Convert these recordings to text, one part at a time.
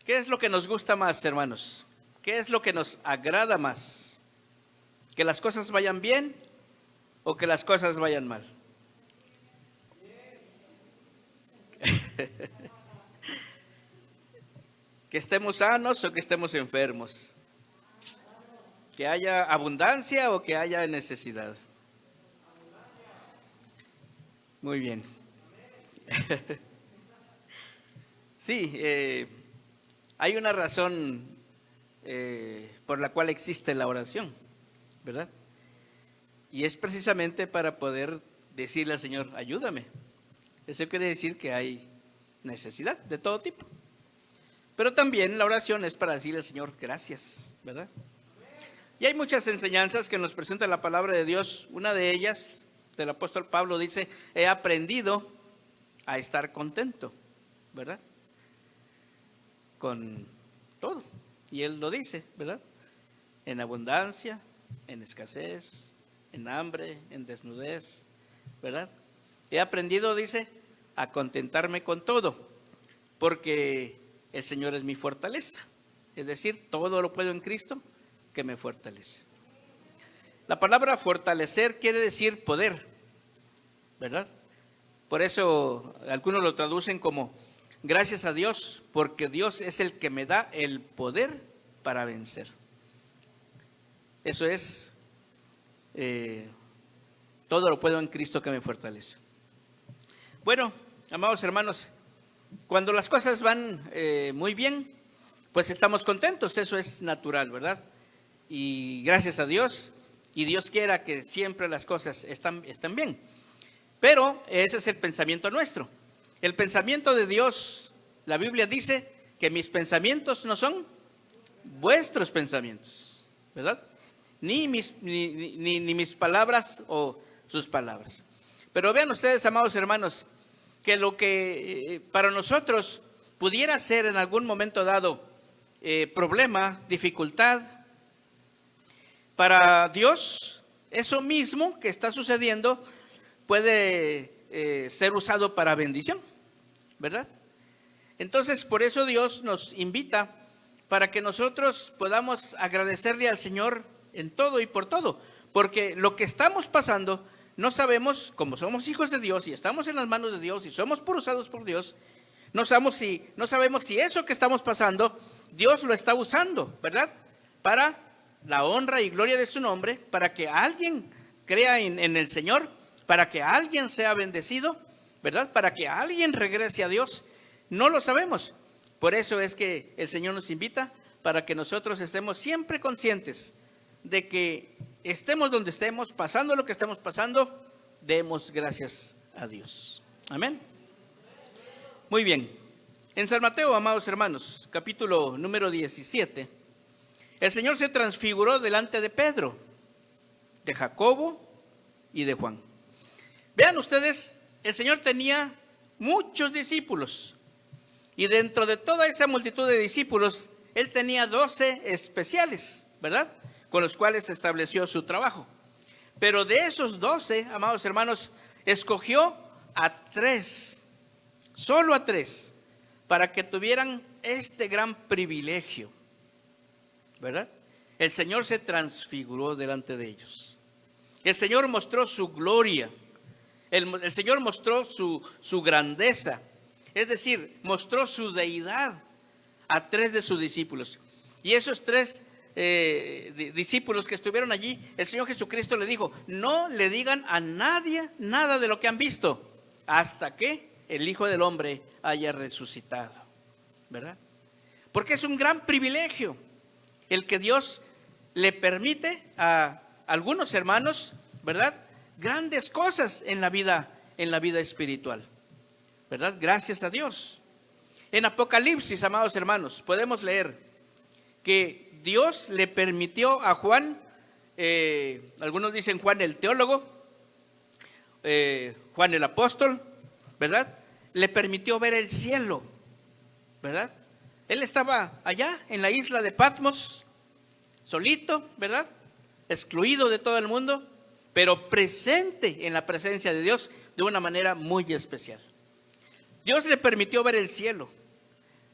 ¿Qué es lo que nos gusta más, hermanos? ¿Qué es lo que nos agrada más? ¿Que las cosas vayan bien o que las cosas vayan mal? ¿Que estemos sanos o que estemos enfermos? ¿Que haya abundancia o que haya necesidad? Muy bien. Sí, hay una razón por la cual existe la oración, ¿verdad? Y es precisamente para poder decirle al Señor, ayúdame. Eso quiere decir que hay necesidad de todo tipo. Pero también la oración es para decirle al Señor, gracias, ¿verdad? Y hay muchas enseñanzas que nos presenta la palabra de Dios. Una de ellas, del apóstol Pablo, dice, he aprendido a estar contento, ¿verdad? Con todo. Y él lo dice, ¿verdad? En abundancia, en escasez, en hambre, en desnudez, ¿verdad? He aprendido, dice, a contentarme con todo, porque el Señor es mi fortaleza. Es decir, todo lo puedo en Cristo que me fortalece. La palabra fortalecer quiere decir poder, ¿verdad? Por eso algunos lo traducen como gracias a Dios, porque Dios es el que me da el poder para vencer. Eso es, todo lo puedo en Cristo que me fortalece. Bueno, amados hermanos, cuando las cosas van muy bien, pues estamos contentos, eso es natural, ¿verdad? Y gracias a Dios, y Dios quiera que siempre las cosas están bien. Pero ese es el pensamiento nuestro. El pensamiento de Dios, la Biblia dice que mis pensamientos no son vuestros pensamientos, ¿verdad? Ni mis palabras o sus palabras. Pero vean ustedes, amados hermanos, que lo que para nosotros pudiera ser en algún momento dado problema, dificultad, para Dios eso mismo que está sucediendo puede ser usado para bendición, ¿verdad? Entonces, por eso Dios nos invita para que nosotros podamos agradecerle al Señor en todo y por todo, porque lo que estamos pasando, no sabemos, como somos hijos de Dios y estamos en las manos de Dios y somos usados por Dios, no sabemos si eso que estamos pasando, Dios lo está usando, ¿verdad? Para la honra y gloria de su nombre, para que alguien crea en el Señor, para que alguien sea bendecido, ¿verdad? Para que alguien regrese a Dios. No lo sabemos. Por eso es que el Señor nos invita para que nosotros estemos siempre conscientes de que estemos donde estemos, pasando lo que estemos pasando, demos gracias a Dios. Amén. Muy bien. En San Mateo, amados hermanos, capítulo número 17, el Señor se transfiguró delante de Pedro, de Jacobo y de Juan. Vean ustedes, el Señor tenía muchos discípulos y dentro de toda esa multitud de discípulos, Él tenía 12 especiales, ¿verdad? Con los cuales estableció su trabajo. Pero de esos 12, amados hermanos, escogió a 3, solo a 3, para que tuvieran este gran privilegio, ¿verdad? El Señor se transfiguró delante de ellos. El Señor mostró su gloria. El Señor mostró su grandeza. Es decir, mostró su deidad a 3 de sus discípulos. Y esos 3 discípulos que estuvieron allí, el Señor Jesucristo le dijo, no le digan a nadie nada de lo que han visto hasta que el Hijo del Hombre haya resucitado, ¿verdad? Porque es un gran privilegio el que Dios le permite a algunos hermanos, ¿verdad? Grandes cosas en la vida espiritual, ¿verdad? Gracias a Dios. En Apocalipsis, amados hermanos, podemos leer que Dios le permitió a Juan, algunos dicen Juan el teólogo, Juan el apóstol, ¿verdad? Le permitió ver el cielo, ¿verdad? Él estaba allá en la isla de Patmos, solito, ¿verdad? Excluido de todo el mundo, pero presente en la presencia de Dios de una manera muy especial. Dios le permitió ver el cielo.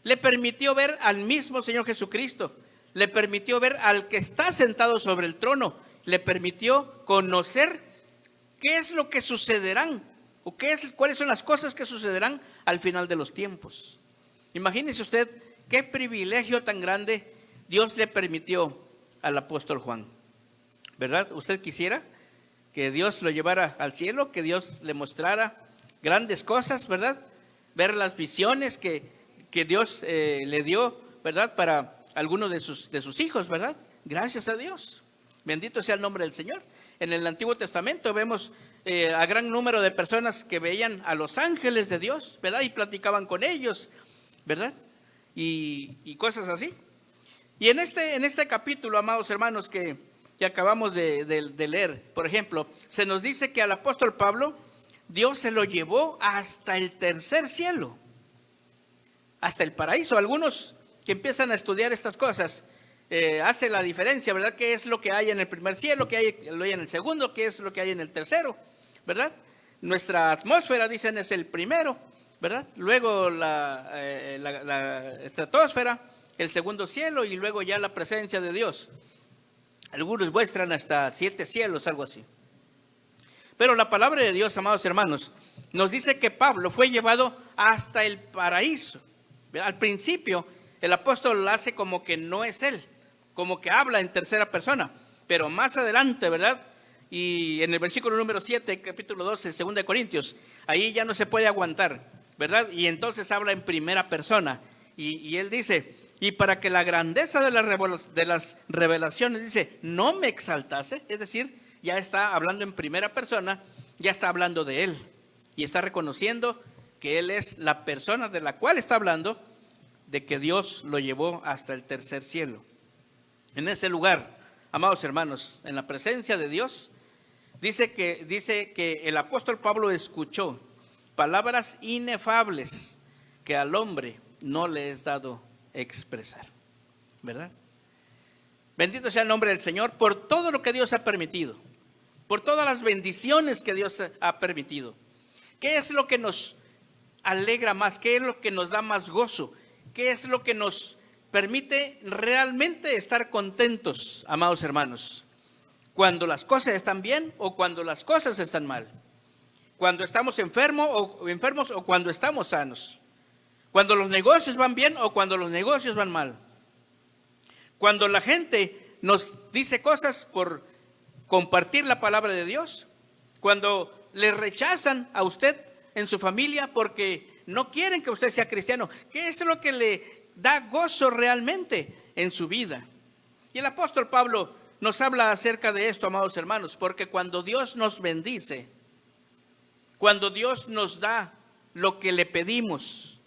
le permitió ver al mismo Señor Jesucristo, le permitió ver al que está sentado sobre el trono, le permitió conocer qué es lo que sucederán, o cuáles son las cosas que sucederán al final de los tiempos. Imagínese usted qué privilegio tan grande Dios le permitió al apóstol Juan, ¿verdad? ¿Usted quisiera que Dios lo llevara al cielo, que Dios le mostrara grandes cosas, ¿verdad? Ver las visiones que Dios le dio, ¿verdad? Para alguno de sus hijos, ¿verdad? Gracias a Dios. Bendito sea el nombre del Señor. En el Antiguo Testamento vemos a gran número de personas que veían a los ángeles de Dios, ¿verdad? Y platicaban con ellos, ¿verdad? Y cosas así. Y en este capítulo, amados hermanos, que acabamos de leer, por ejemplo, se nos dice que al apóstol Pablo, Dios se lo llevó hasta el tercer cielo, hasta el paraíso. Algunos que empiezan a estudiar estas cosas, hace la diferencia, ¿verdad? ¿Qué es lo que hay en el primer cielo? ¿Qué hay en el segundo? ¿Qué es lo que hay en el tercero? ¿Verdad? Nuestra atmósfera, dicen, es el primero, ¿verdad? Luego la estratosfera, el segundo cielo, y luego ya la presencia de Dios. Algunos muestran hasta 7 cielos, algo así. Pero la palabra de Dios, amados hermanos, nos dice que Pablo fue llevado hasta el paraíso. Al principio, el apóstol hace como que no es él, como que habla en tercera persona, pero más adelante, ¿verdad? Y en el versículo número 7, capítulo 12, 2 de Corintios, ahí ya no se puede aguantar, ¿verdad? Y entonces habla en primera persona, y él dice, y para que la grandeza de las revelaciones, dice, no me exaltase, es decir, ya está hablando en primera persona, ya está hablando de él, y está reconociendo que él es la persona de la cual está hablando, de que Dios lo llevó hasta el tercer cielo. En ese lugar, amados hermanos, en la presencia de Dios, dice que el apóstol Pablo escuchó palabras inefables que al hombre no le es dado expresar, ¿verdad? Bendito sea el nombre del Señor por todo lo que Dios ha permitido, por todas las bendiciones que Dios ha permitido. ¿Qué es lo que nos alegra más? ¿Qué es lo que nos da más gozo? ¿Qué es lo que nos permite realmente estar contentos, amados hermanos? Cuando las cosas están bien o cuando las cosas están mal. Cuando estamos enfermos o cuando estamos sanos. Cuando los negocios van bien o cuando los negocios van mal. Cuando la gente nos dice cosas por compartir la palabra de Dios. Cuando le rechazan a usted en su familia porque no quieren que usted sea cristiano. ¿Qué es lo que le da gozo realmente en su vida? Y el apóstol Pablo nos habla acerca de esto, amados hermanos, porque cuando Dios nos bendice, cuando Dios nos da lo que le pedimos,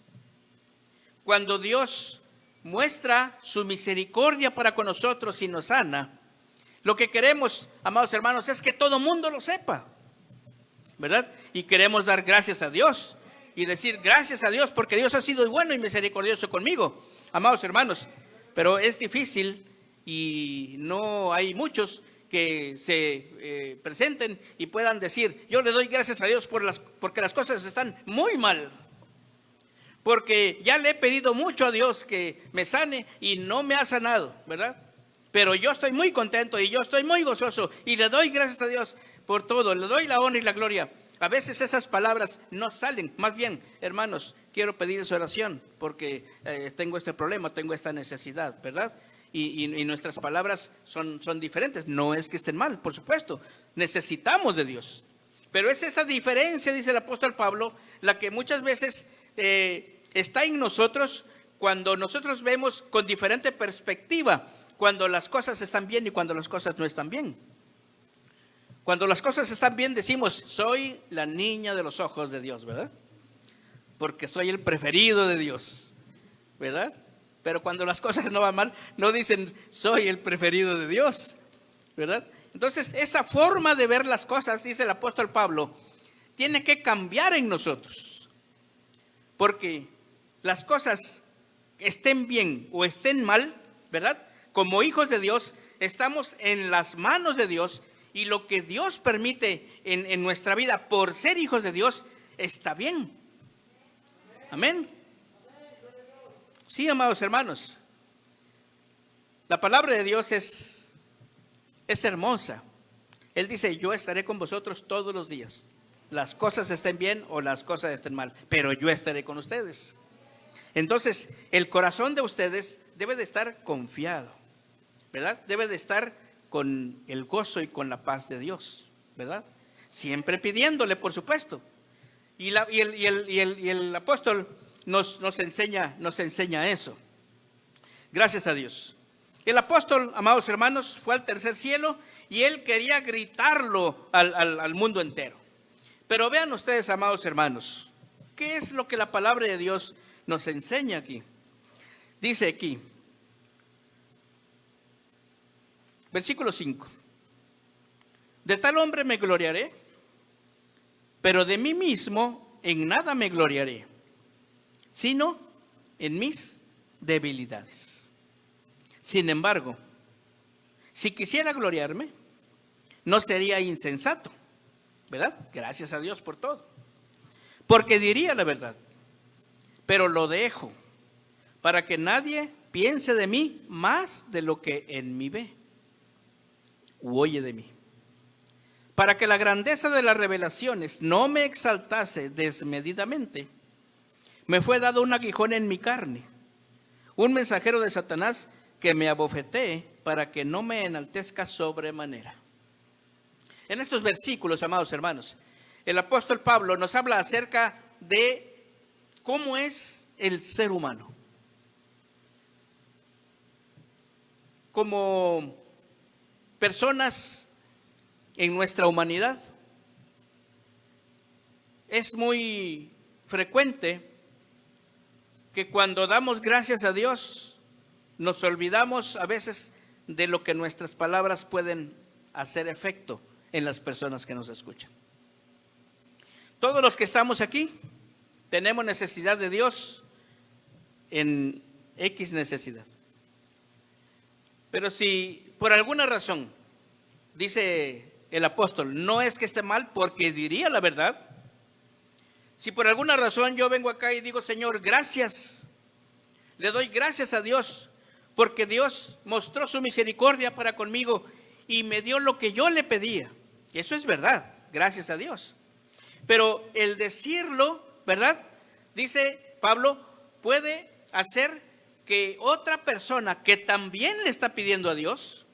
cuando Dios muestra su misericordia para con nosotros y nos sana, lo que queremos, amados hermanos, es que todo mundo lo sepa, ¿verdad? Y queremos dar gracias a Dios y decir gracias a Dios porque Dios ha sido bueno y misericordioso conmigo, amados hermanos. Pero es difícil y no hay muchos que se presenten y puedan decir, yo le doy gracias a Dios porque las cosas están muy mal. Porque ya le he pedido mucho a Dios que me sane y no me ha sanado, ¿verdad? Pero yo estoy muy contento y yo estoy muy gozoso y le doy gracias a Dios por todo, le doy la honra y la gloria. A veces esas palabras no salen. Más bien, hermanos, quiero pedir su oración porque tengo este problema, tengo esta necesidad, ¿verdad? Y nuestras palabras son diferentes. No es que estén mal, por supuesto. Necesitamos de Dios. Pero es esa diferencia, dice el apóstol Pablo, la que muchas veces está en nosotros cuando nosotros vemos con diferente perspectiva, cuando las cosas están bien y cuando las cosas no están bien. Cuando las cosas están bien decimos, soy la niña de los ojos de Dios, ¿verdad? Porque soy el preferido de Dios, ¿verdad? Pero cuando las cosas no van mal, no dicen, soy el preferido de Dios, ¿verdad? Entonces, esa forma de ver las cosas, dice el apóstol Pablo, tiene que cambiar en nosotros. Porque las cosas estén bien o estén mal, ¿verdad? Como hijos de Dios, estamos en las manos de Dios. Y lo que Dios permite en nuestra vida por ser hijos de Dios está bien. Amén. Sí, amados hermanos, la palabra de Dios es hermosa. Él dice, yo estaré con vosotros todos los días. Las cosas estén bien o las cosas estén mal, pero yo estaré con ustedes. Entonces, el corazón de ustedes debe de estar confiado, ¿verdad? Debe de estar con el gozo y con la paz de Dios, ¿verdad? Siempre pidiéndole, por supuesto. Y el apóstol nos enseña eso. Gracias a Dios. El apóstol, amados hermanos, fue al tercer cielo y él quería gritarlo al mundo entero. Pero vean ustedes, amados hermanos, ¿qué es lo que la palabra de Dios nos enseña aquí? Dice aquí, versículo 5. De tal hombre me gloriaré, pero de mí mismo en nada me gloriaré, sino en mis debilidades. Sin embargo, si quisiera gloriarme, no sería insensato, ¿verdad? Gracias a Dios por todo. Porque diría la verdad, pero lo dejo para que nadie piense de mí más de lo que en mí ve u oye de mí. Para que la grandeza de las revelaciones no me exaltase desmedidamente, me fue dado un aguijón en mi carne, un mensajero de Satanás que me abofetee para que no me enaltezca sobremanera. En estos versículos, amados hermanos, el apóstol Pablo nos habla acerca de cómo es el ser humano. Como personas en nuestra humanidad, es muy frecuente que cuando damos gracias a Dios, nos olvidamos a veces de lo que nuestras palabras pueden hacer efecto en las personas que nos escuchan. Todos los que estamos aquí tenemos necesidad de Dios en X necesidad. Pero si por alguna razón, dice el apóstol, no es que esté mal porque diría la verdad. Si por alguna razón yo vengo acá y digo, Señor, gracias, le doy gracias a Dios porque Dios mostró su misericordia para conmigo y me dio lo que yo le pedía. Eso es verdad, gracias a Dios. Pero el decirlo, ¿verdad? Dice Pablo, puede hacer que otra persona que también le está pidiendo a Dios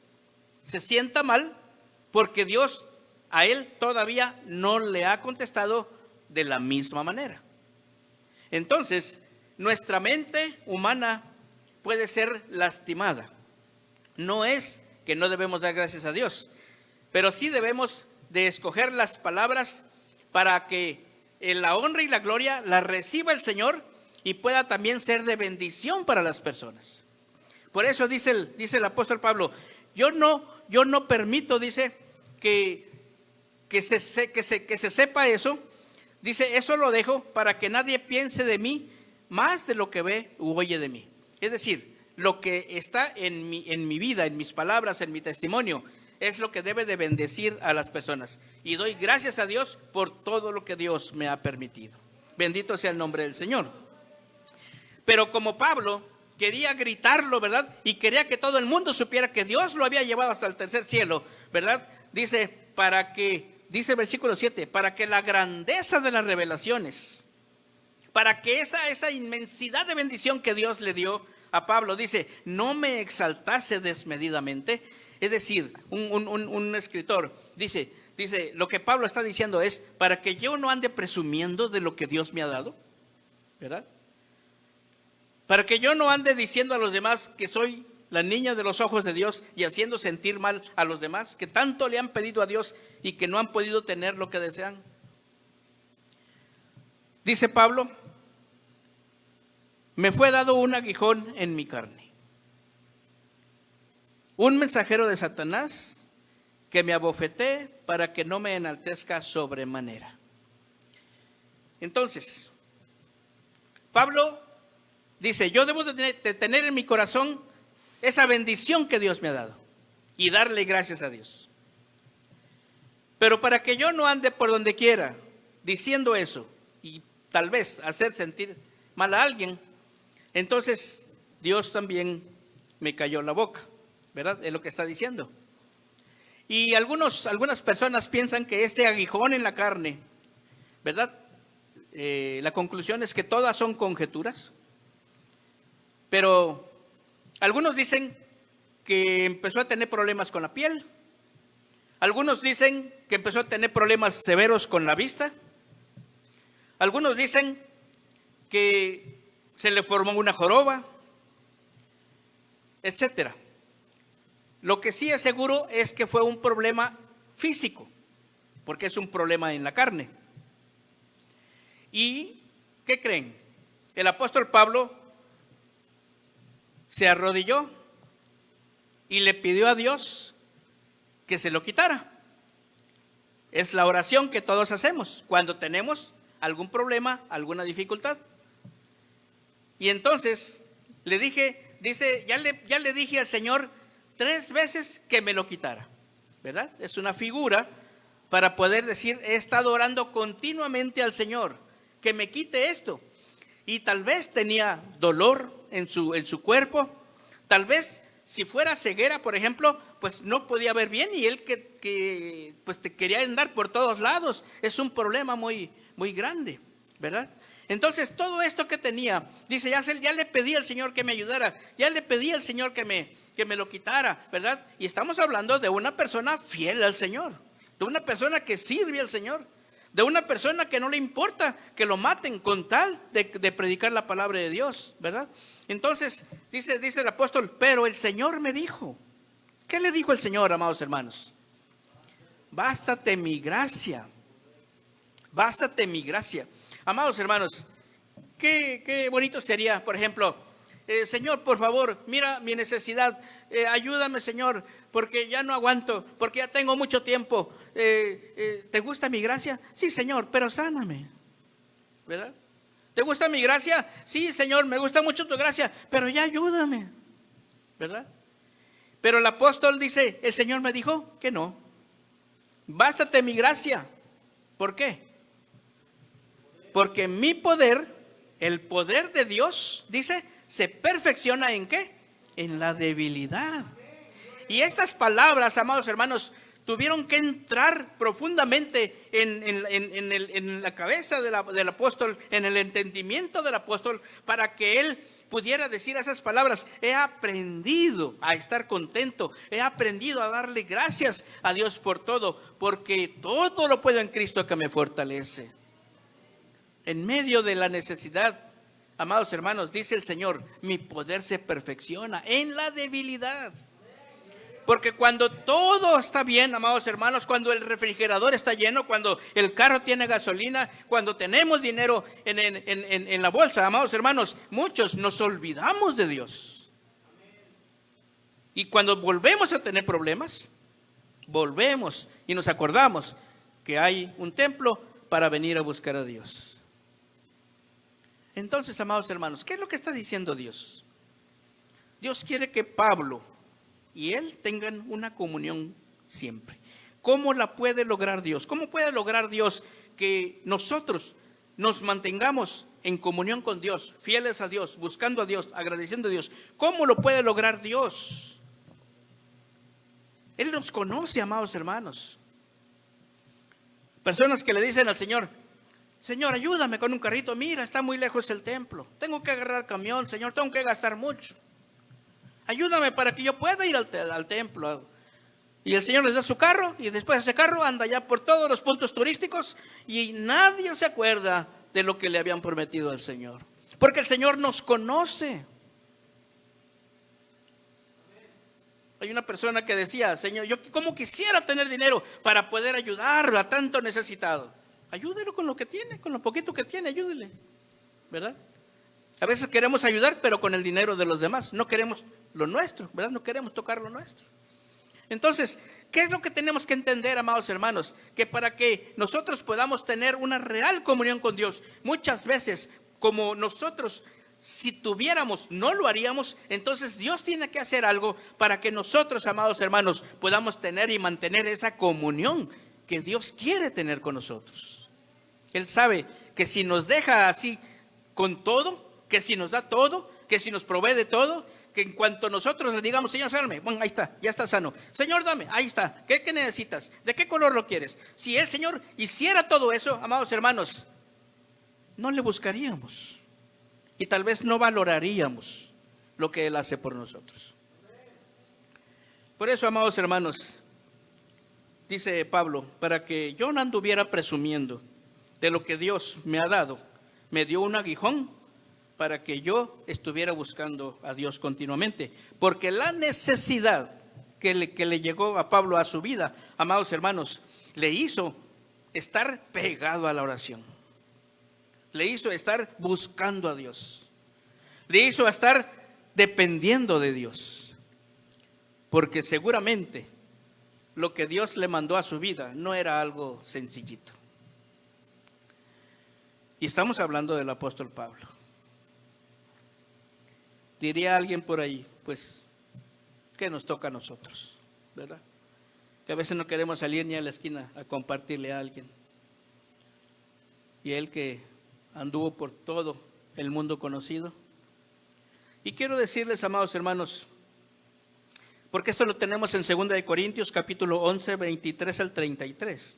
se sienta mal porque Dios a él todavía no le ha contestado de la misma manera. Entonces, nuestra mente humana puede ser lastimada. No es que no debemos dar gracias a Dios, pero sí debemos de escoger las palabras para que la honra y la gloria la reciba el Señor y pueda también ser de bendición para las personas. Por eso dice el apóstol Pablo, yo no permito, dice, que se sepa eso. Dice, eso lo dejo para que nadie piense de mí más de lo que ve u oye de mí. Es decir, lo que está en mi vida, en mis palabras, en mi testimonio, es lo que debe de bendecir a las personas. Y doy gracias a Dios por todo lo que Dios me ha permitido. Bendito sea el nombre del Señor. Pero como Pablo quería gritarlo, ¿verdad? Y quería que todo el mundo supiera que Dios lo había llevado hasta el tercer cielo, ¿verdad? Dice el versículo 7, para que la grandeza de las revelaciones, para que esa inmensidad de bendición que Dios le dio a Pablo, dice, no me exaltase desmedidamente. Es decir, un escritor dice, lo que Pablo está diciendo es, para que yo no ande presumiendo de lo que Dios me ha dado, ¿verdad? Para que yo no ande diciendo a los demás que soy la niña de los ojos de Dios y haciendo sentir mal a los demás, que tanto le han pedido a Dios y que no han podido tener lo que desean. Dice Pablo, me fue dado un aguijón en mi carne, un mensajero de Satanás que me abofeté para que no me enaltezca sobremanera. Entonces, Pablo dice, yo debo de tener en mi corazón esa bendición que Dios me ha dado y darle gracias a Dios. Pero para que yo no ande por donde quiera diciendo eso y tal vez hacer sentir mal a alguien, entonces Dios también me cayó la boca, ¿verdad? Es lo que está diciendo. Y algunas personas piensan que este aguijón en la carne, ¿verdad? La conclusión es que todas son conjeturas, pero algunos dicen que empezó a tener problemas con la piel, algunos dicen que empezó a tener problemas severos con la vista, algunos dicen que se le formó una joroba, etcétera. Lo que sí es seguro es que fue un problema físico, porque es un problema en la carne. ¿Y qué creen? El apóstol Pablo se arrodilló y le pidió a Dios que se lo quitara. Es la oración que todos hacemos cuando tenemos algún problema, alguna dificultad. Y entonces le dije, dice, ya le dije al Señor 3 veces que me lo quitara, ¿verdad? Es una figura para poder decir, he estado orando continuamente al Señor, que me quite esto. Y tal vez tenía dolor en su cuerpo, tal vez si fuera ceguera, por ejemplo, pues no podía ver bien y él pues te quería andar por todos lados. Es un problema muy, muy grande, ¿verdad? Entonces todo esto que tenía, dice, ya le pedí al Señor que me ayudara, ya le pedí al Señor que me lo quitara, ¿verdad? Y estamos hablando de una persona fiel al Señor, de una persona que sirve al Señor, de una persona que no le importa que lo maten con tal de predicar la palabra de Dios, ¿verdad? Entonces dice el apóstol, pero el Señor me dijo. ¿Qué le dijo el Señor, amados hermanos? Bástate mi gracia, bástate mi gracia. Amados hermanos, qué bonito sería, por ejemplo, Señor, por favor, mira mi necesidad, ayúdame, Señor, porque ya no aguanto, porque ya tengo mucho tiempo. ¿Te gusta mi gracia? Sí, Señor, pero sáname, ¿verdad? ¿Te gusta mi gracia? Sí, Señor, me gusta mucho tu gracia, pero ya ayúdame, ¿verdad? Pero el apóstol dice, el Señor me dijo que no. Bástate mi gracia. ¿Por qué? Porque mi poder, el poder de Dios, dice, se perfecciona ¿en qué? En la debilidad. Y estas palabras, amados hermanos, tuvieron que entrar profundamente en la cabeza del apóstol, en el entendimiento del apóstol, para que él pudiera decir esas palabras. He aprendido a estar contento, he aprendido a darle gracias a Dios por todo, porque todo lo puedo en Cristo que me fortalece. En medio de la necesidad, amados hermanos, dice el Señor, mi poder se perfecciona en la debilidad. Porque cuando todo está bien, amados hermanos, cuando el refrigerador está lleno, cuando el carro tiene gasolina, cuando tenemos dinero en la bolsa, amados hermanos, muchos nos olvidamos de Dios. Y cuando volvemos a tener problemas, volvemos y nos acordamos que hay un templo para venir a buscar a Dios. Entonces, amados hermanos, ¿qué es lo que está diciendo Dios? Dios quiere que Pablo y él tengan una comunión siempre. ¿Cómo la puede lograr Dios? ¿Cómo puede lograr Dios que nosotros nos mantengamos en comunión con Dios, fieles a Dios, buscando a Dios, agradeciendo a Dios? ¿Cómo lo puede lograr Dios? Él nos conoce, amados hermanos. Personas que le dicen al Señor, Señor, ayúdame con un carrito, mira, está muy lejos el templo, tengo que agarrar camión, Señor, tengo que gastar mucho. Ayúdame para que yo pueda ir al templo. Y el Señor les da su carro y después ese carro anda ya por todos los puntos turísticos y nadie se acuerda de lo que le habían prometido al Señor. Porque el Señor nos conoce. Hay una persona que decía, Señor, yo como quisiera tener dinero para poder ayudar a tanto necesitado. Ayúdelo con lo que tiene, con lo poquito que tiene, ayúdele, ¿verdad? A veces queremos ayudar, pero con el dinero de los demás. No queremos lo nuestro, ¿verdad? No queremos tocar lo nuestro. Entonces, ¿qué es lo que tenemos que entender, amados hermanos? Que para que nosotros podamos tener una real comunión con Dios, muchas veces, como nosotros, si tuviéramos, no lo haríamos, entonces Dios tiene que hacer algo para que nosotros, amados hermanos, podamos tener y mantener esa comunión que Dios quiere tener con nosotros. Él sabe que si nos deja así con todo, que si nos da todo, que si nos provee de todo, que en cuanto nosotros le digamos, Señor, sáname, bueno, ahí está, ya está sano. Señor, dame, ahí está. ¿Qué necesitas? ¿De qué color lo quieres? Si el Señor hiciera todo eso, amados hermanos, no le buscaríamos y tal vez no valoraríamos lo que Él hace por nosotros. Por eso, amados hermanos, dice Pablo, para que yo no anduviera presumiendo de lo que Dios me ha dado, me dio un aguijón para que yo estuviera buscando a Dios continuamente. Porque la necesidad que le llegó a Pablo a su vida, amados hermanos, le hizo estar pegado a la oración. Le hizo estar buscando a Dios. Le hizo estar dependiendo de Dios. Porque seguramente lo que Dios le mandó a su vida no era algo sencillito. Y estamos hablando del apóstol Pablo. Diría alguien por ahí, pues, ¿qué nos toca a nosotros? ¿Verdad? Que a veces no queremos salir ni a la esquina a compartirle a alguien. Y él que anduvo por todo el mundo conocido. Y quiero decirles, amados hermanos, porque esto lo tenemos en 2 Corintios capítulo 11, 23 al 33.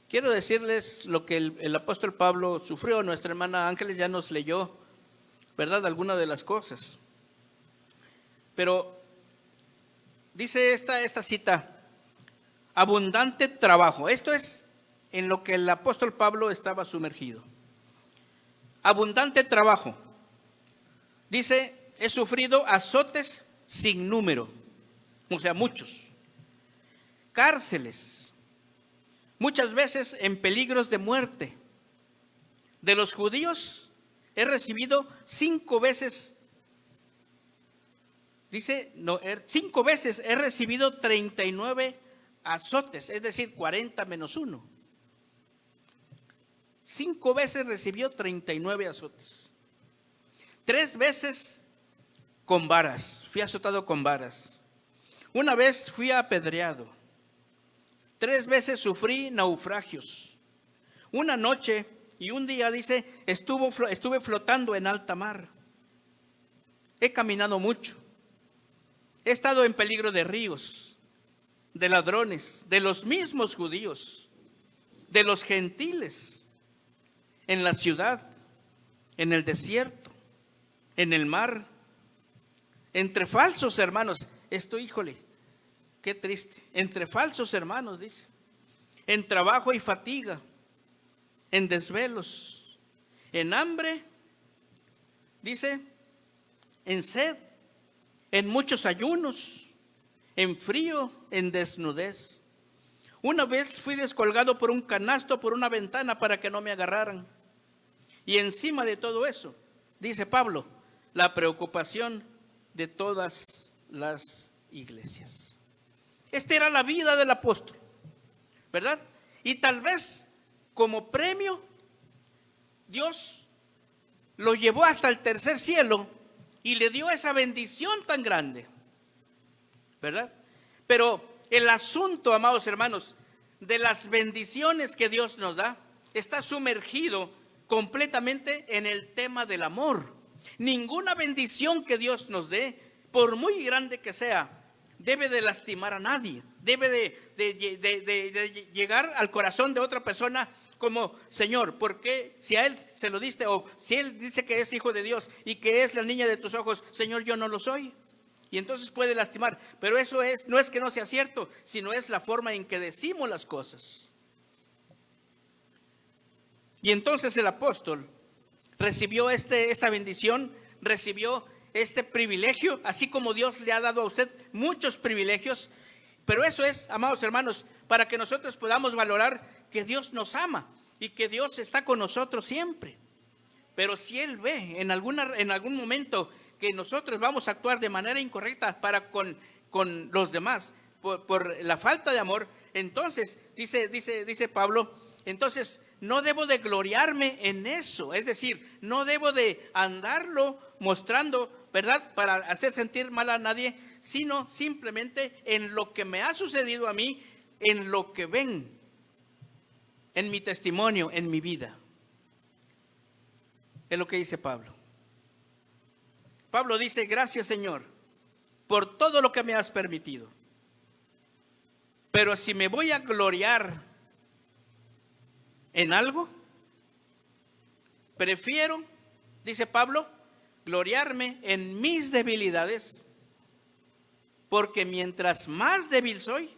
Quiero decirles lo que el apóstol Pablo sufrió. Nuestra hermana Ángeles ya nos leyó, ¿verdad?, algunas de las cosas. Pero dice esta cita, abundante trabajo. Esto es en lo que el apóstol Pablo estaba sumergido. Abundante trabajo. Dice, he sufrido azotes sin número, o sea, muchos. Cárceles. Muchas veces en peligros de muerte. De los judíos he recibido 5 veces, dice, no, 5 veces he recibido 39 azotes, es decir, 40 menos 1. 5 veces recibió 39 azotes. 3 veces con varas, fui azotado con varas. Una vez fui apedreado. 3 veces sufrí naufragios. Una noche y un día, dice, estuve flotando en alta mar. He caminado mucho. He estado en peligro de ríos, de ladrones, de los mismos judíos, de los gentiles, en la ciudad, en el desierto, en el mar, entre falsos hermanos. Esto, híjole, qué triste. Entre falsos hermanos, dice. En trabajo y fatiga, en desvelos, en hambre, dice, en sed, en muchos ayunos, en frío, en desnudez. Una vez fui descolgado por un canasto por una ventana para que no me agarraran. Y encima de todo eso, dice Pablo, la preocupación de todas las iglesias. Esta era la vida del apóstol, ¿verdad? Y tal vez como premio, Dios lo llevó hasta el tercer cielo y le dio esa bendición tan grande, ¿verdad? Pero el asunto, amados hermanos, de las bendiciones que Dios nos da, está sumergido completamente en el tema del amor. Ninguna bendición que Dios nos dé, por muy grande que sea, debe de lastimar a nadie. Debe de llegar al corazón de otra persona como, Señor, ¿por qué si a Él se lo diste? O si Él dice que es hijo de Dios y que es la niña de tus ojos, Señor, yo no lo soy. Y entonces puede lastimar. Pero eso no es que no sea cierto, sino es la forma en que decimos las cosas. Y entonces el apóstol recibió esta bendición, recibió este privilegio, así como Dios le ha dado a usted muchos privilegios. Pero eso es, amados hermanos, para que nosotros podamos valorar que Dios nos ama y que Dios está con nosotros siempre. Pero si Él ve en algún momento que nosotros vamos a actuar de manera incorrecta para con los demás por la falta de amor, entonces dice Pablo, entonces no debo de gloriarme en eso, es decir, no debo de andarlo mostrando, ¿verdad?, para hacer sentir mal a nadie, sino simplemente en lo que me ha sucedido a mí, en lo que ven, en mi testimonio, en mi vida. Es lo que dice Pablo. Pablo dice: gracias, Señor, por todo lo que me has permitido. Pero si me voy a gloriar en algo, prefiero, dice Pablo, gloriarme en mis debilidades, porque mientras más débil soy,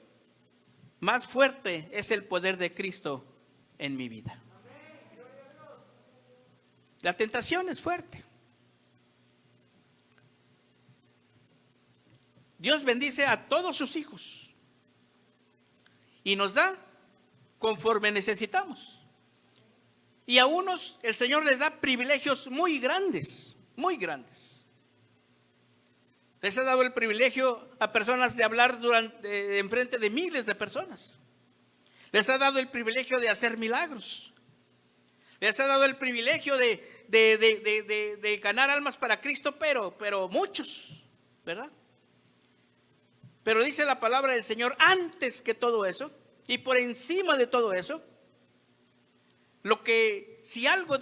más fuerte es el poder de Cristo en mi vida. La tentación es fuerte. Dios bendice a todos sus hijos y nos da conforme necesitamos. Y a unos el Señor les da privilegios muy grandes, muy grandes. Les ha dado el privilegio a personas de hablar en frente de miles de personas. Les ha dado el privilegio de hacer milagros. Les ha dado el privilegio de ganar almas para Cristo, pero muchos, ¿verdad? Pero dice la palabra del Señor, antes que todo eso, y por encima de todo eso, lo que si algo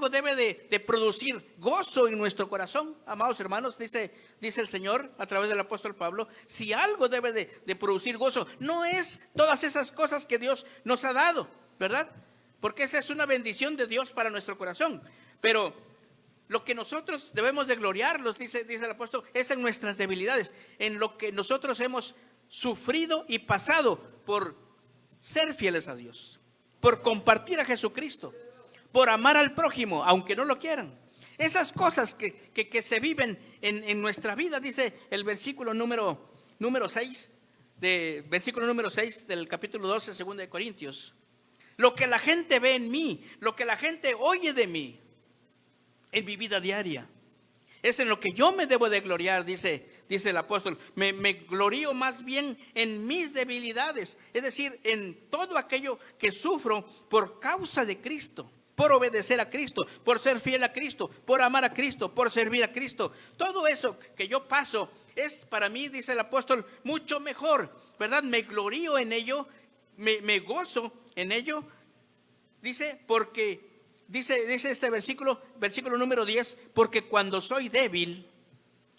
debe de producir gozo en nuestro corazón, amados hermanos, dice el Señor a través del apóstol Pablo, si algo debe de producir gozo, no es todas esas cosas que Dios nos ha dado, ¿verdad? Porque esa es una bendición de Dios para nuestro corazón. Pero lo que nosotros debemos de gloriarlos, dice el apóstol, es en nuestras debilidades, en lo que nosotros hemos sufrido y pasado por ser fieles a Dios, por compartir a Jesucristo, por amar al prójimo, aunque no lo quieran. Esas cosas que se viven en nuestra vida, dice el versículo número 6, versículo número 6 del capítulo 12, 2 de Corintios. Lo que la gente ve en mí, lo que la gente oye de mí, en mi vida diaria, es en lo que yo me debo de gloriar, dice el apóstol. Me glorío más bien en mis debilidades, es decir, en todo aquello que sufro por causa de Cristo, por obedecer a Cristo, por ser fiel a Cristo, por amar a Cristo, por servir a Cristo. Todo eso que yo paso es para mí, dice el apóstol, mucho mejor, ¿verdad? Me glorío en ello, me gozo en ello, dice, porque dice este versículo número 10, porque cuando soy débil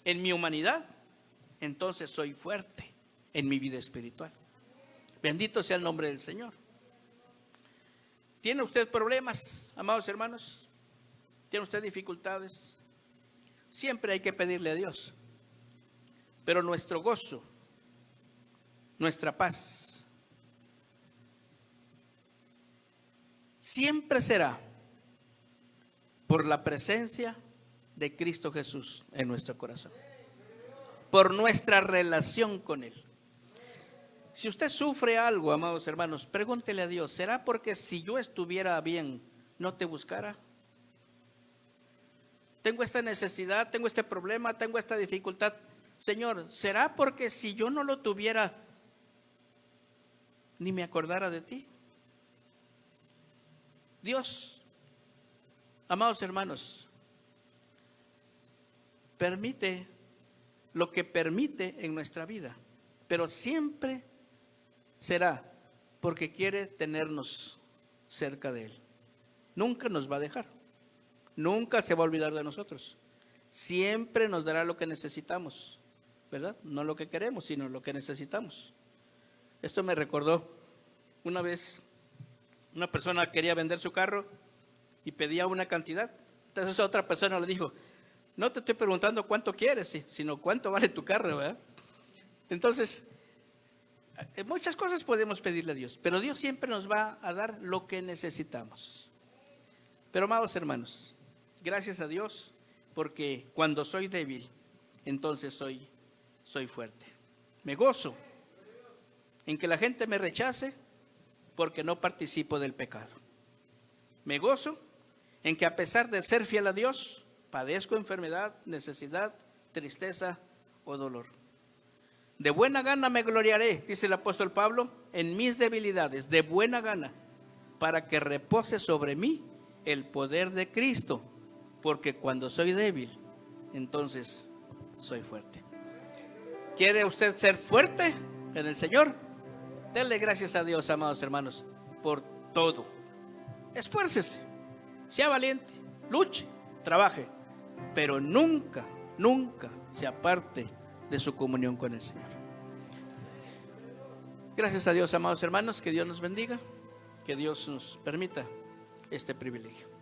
en mi humanidad, entonces soy fuerte en mi vida espiritual. Bendito sea el nombre del Señor. ¿Tiene usted problemas, amados hermanos? ¿Tiene usted dificultades? Siempre hay que pedirle a Dios. Pero nuestro gozo, nuestra paz, siempre será por la presencia de Cristo Jesús en nuestro corazón, por nuestra relación con Él. Si usted sufre algo, amados hermanos, pregúntele a Dios, ¿será porque si yo estuviera bien, no te buscara? Tengo esta necesidad, tengo este problema, tengo esta dificultad. Señor, ¿será porque si yo no lo tuviera, ni me acordara de ti? Dios, amados hermanos, permite lo que permite en nuestra vida, pero siempre será porque quiere tenernos cerca de Él. Nunca nos va a dejar, nunca se va a olvidar de nosotros. Siempre nos dará lo que necesitamos, ¿verdad? No lo que queremos, sino lo que necesitamos. Esto me recordó una vez, una persona quería vender su carro y pedía una cantidad. Entonces otra persona le dijo, no te estoy preguntando cuánto quieres, sino cuánto vale tu carro, ¿verdad? Entonces, muchas cosas podemos pedirle a Dios, pero Dios siempre nos va a dar lo que necesitamos. Pero amados hermanos, gracias a Dios, porque cuando soy débil, entonces soy fuerte. Me gozo en que la gente me rechace porque no participo del pecado. Me gozo en que a pesar de ser fiel a Dios, padezco enfermedad, necesidad, tristeza o dolor. De buena gana me gloriaré, dice el apóstol Pablo, en mis debilidades, de buena gana, para que repose sobre mí el poder de Cristo, porque cuando soy débil, entonces soy fuerte. ¿Quiere usted ser fuerte en el Señor? Denle gracias a Dios, amados hermanos, por todo. Esfuércese, sea valiente, luche, trabaje, pero nunca nunca se aparte de su comunión con el Señor. Gracias a Dios, amados hermanos, que Dios nos bendiga, que Dios nos permita este privilegio.